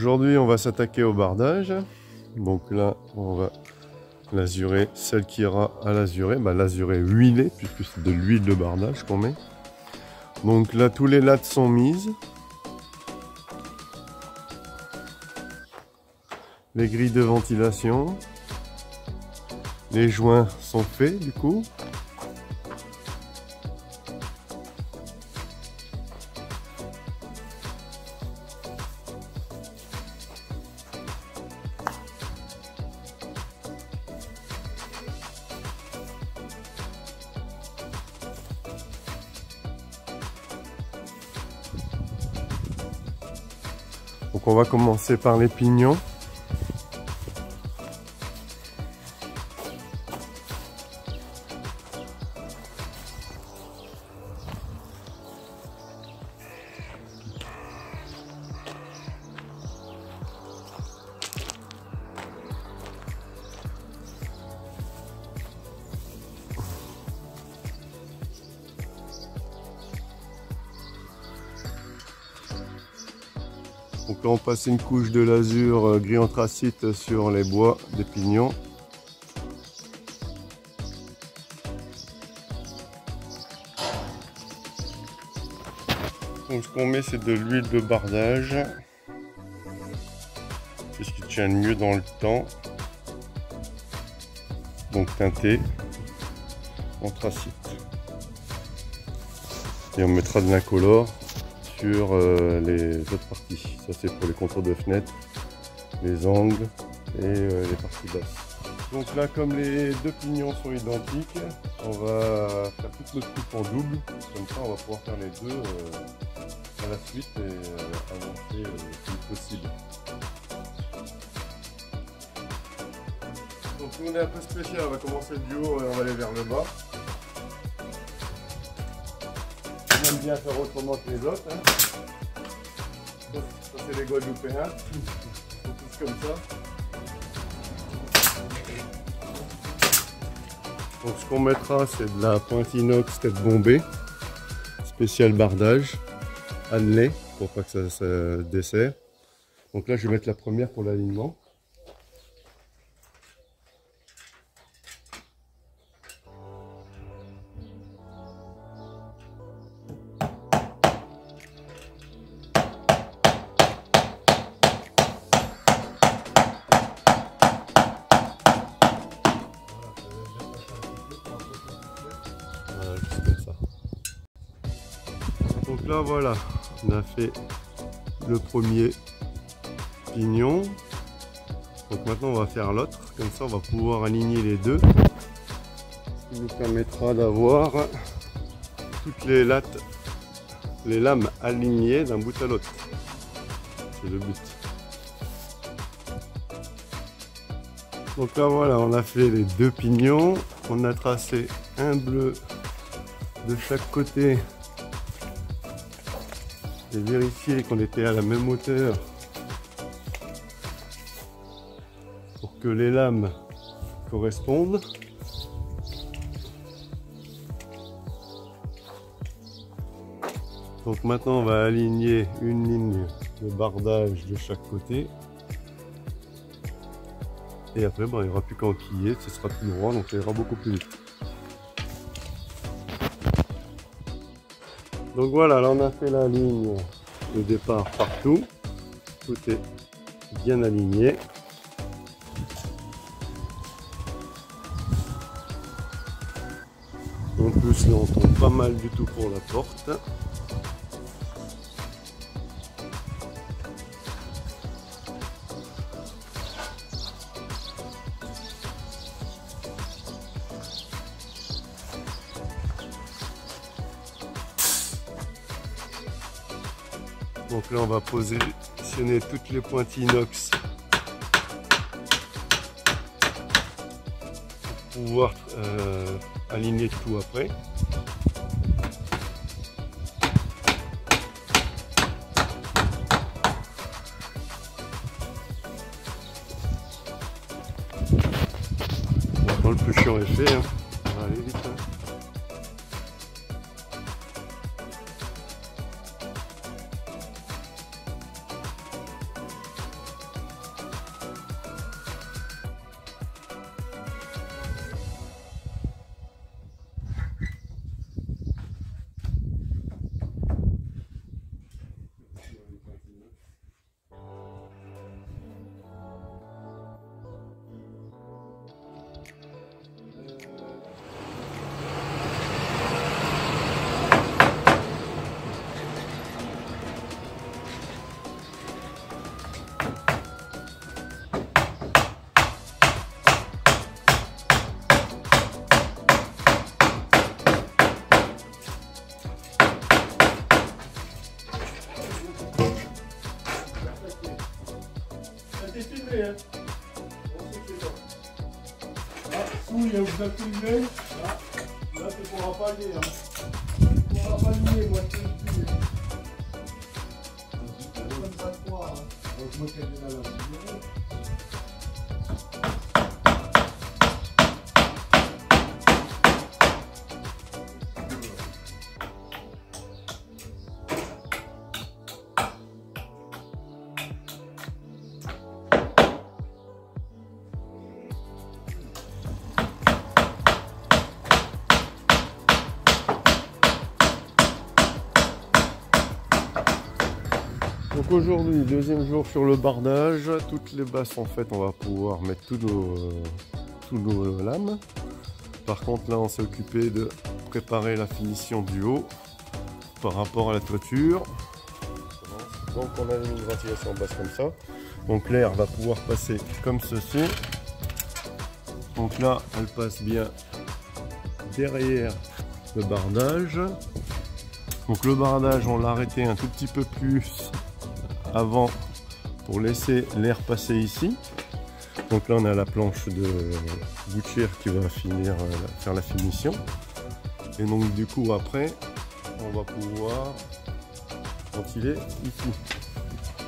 Aujourd'hui, on va s'attaquer au bardage. Donc là, on va l'azurer, celle qui ira à l'azurer, l'azurer huilé, puisque c'est de l'huile de bardage qu'on met. Donc là, tous les lattes sont mises. Les grilles de ventilation. Les joints sont faits du coup. Donc on va commencer par les pignons. Donc là on passe une couche de l'azur gris anthracite sur les bois des pignons. Donc ce qu'on met c'est de l'huile de bardage. C'est ce qui tient le mieux dans le temps. Donc teinté anthracite. Et on mettra de l'incolore sur les autres parties. Ça c'est pour les contours de fenêtres, les angles et les parties basses. Donc là, comme les deux pignons sont identiques, on va faire toute notre coupe en double. Comme ça on va pouvoir faire les deux à la suite et avancer le plus possible. Donc nous on est un peu spécial, on va commencer du haut et on va aller vers le bas. On aime bien faire autrement que les autres. Hein. Ça c'est les Guadeloupéens. Ils sont tous comme ça. Donc ce qu'on mettra c'est de la pointe inox tête bombée. Spécial bardage. Annelé pour pas que ça se desserre. Donc là je vais mettre la première pour l'alignement. Donc là voilà, on a fait le premier pignon. Donc maintenant on va faire l'autre, comme ça on va pouvoir aligner les deux. Ce qui nous permettra d'avoir toutes les lattes, les lames alignées d'un bout à l'autre. C'est le but. Donc là voilà, on a fait les deux pignons. On a tracé un bleu de chaque côté. Et vérifier qu'on était à la même hauteur pour que les lames correspondent. Donc maintenant on va aligner une ligne de bardage de chaque côté. Et après il n'y aura plus qu'à enquiller, ce sera plus droit, donc ça ira beaucoup plus vite. Donc voilà, là on a fait la ligne de départ partout. Tout est bien aligné. En plus là on tombe pas mal du tout pour la porte. Donc là on va positionner toutes les pointes inox pour pouvoir aligner tout après. Bon, le plus chiant est fait, hein. On va aller vite. Hein. fait, hein. On se fait pas. Ah, sous, il y a vous avez le mail. Là, tu ne pourras pas lier, hein. Tu ne pourras pas lier, moi, je te le dis. Comme ça, de croire, hein. Donc, moi, je vais là. Donc aujourd'hui, deuxième jour sur le bardage, toutes les basses en fait on va pouvoir mettre tous nos lames. Par contre là on s'est occupé de préparer la finition du haut par rapport à la toiture. Donc on a mis une ventilation basse comme ça. Donc l'air va pouvoir passer comme ceci. Donc là elle passe bien derrière le bardage. Donc le bardage on l'a arrêté un tout petit peu plus avant pour laisser l'air passer ici. Donc là on a la planche de Gouttière qui va faire la finition. Et donc du coup après on va pouvoir ventiler ici.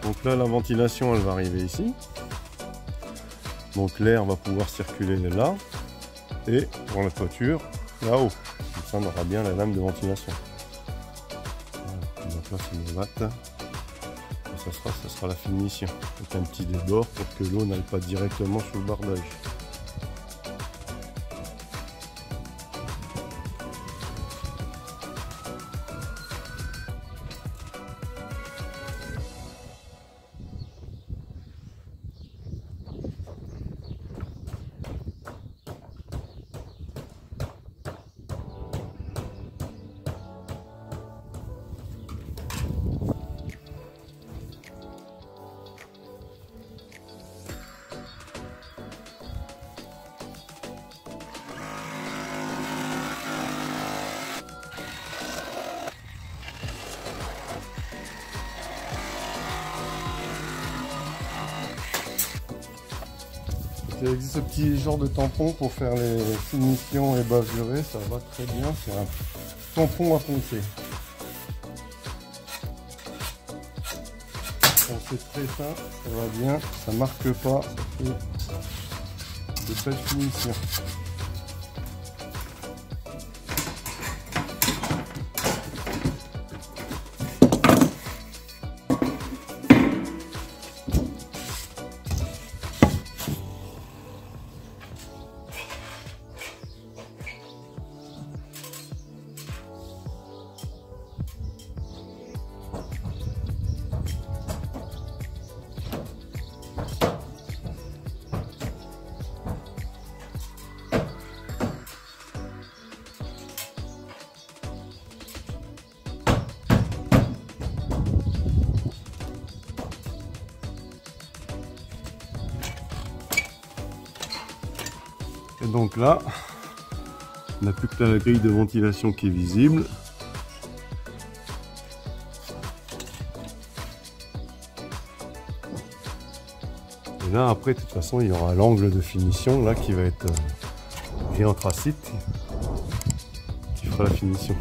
Donc là la ventilation elle va arriver ici. Donc l'air va pouvoir circuler là. Et pour la toiture là-haut. Comme ça on aura bien la lame de ventilation. Voilà. Donc là c'est une batte. Ça sera la finition, avec un petit débord pour que l'eau n'aille pas directement sur le bardage. Il existe ce petit genre de tampon pour faire les finitions et bavurées, ça va très bien, c'est un tampon à poncer. C'est très simple, ça va bien, ça marque pas, ça fait de belles finitions. Et donc là, on n'a plus que la grille de ventilation qui est visible. Et là, après, de toute façon, il y aura l'angle de finition là qui va être gris anthracite qui fera la finition.